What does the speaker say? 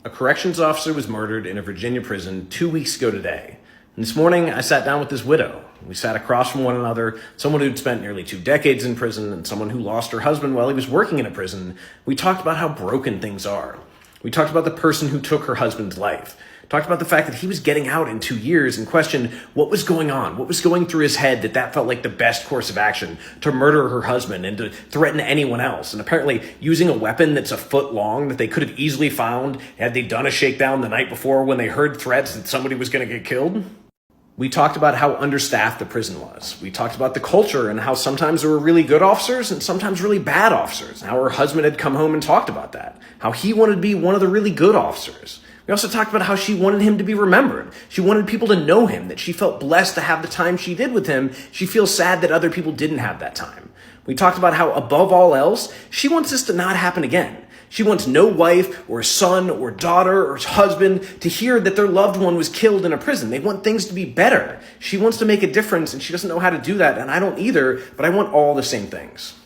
A corrections officer was murdered in a Virginia prison 2 weeks ago today. And this morning, I sat down with his widow. We sat across from one another, someone who'd spent nearly 2 decades in prison and someone who lost her husband while he was working in a prison. We talked about how broken things are. We talked about the person who took her husband's life. Talked about the fact that he was getting out in 2 years and questioned what was going on, what was going through his head that felt like the best course of action, to murder her husband and to threaten anyone else. And apparently using a weapon that's a foot long that they could have easily found had they done a shakedown the night before when they heard threats that somebody was going to get killed. We talked about how understaffed the prison was. We talked about the culture and how sometimes there were really good officers and sometimes really bad officers. How her husband had come home and talked about that. How he wanted to be one of the really good officers. We also talked about how she wanted him to be remembered. She wanted people to know him, that she felt blessed to have the time she did with him. She feels sad that other people didn't have that time. We talked about how, above all else, she wants this to not happen again. She wants no wife or son or daughter or husband to hear that their loved one was killed in a prison. They want things to be better. She wants to make a difference, and she doesn't know how to do that, and I don't either, but I want all the same things.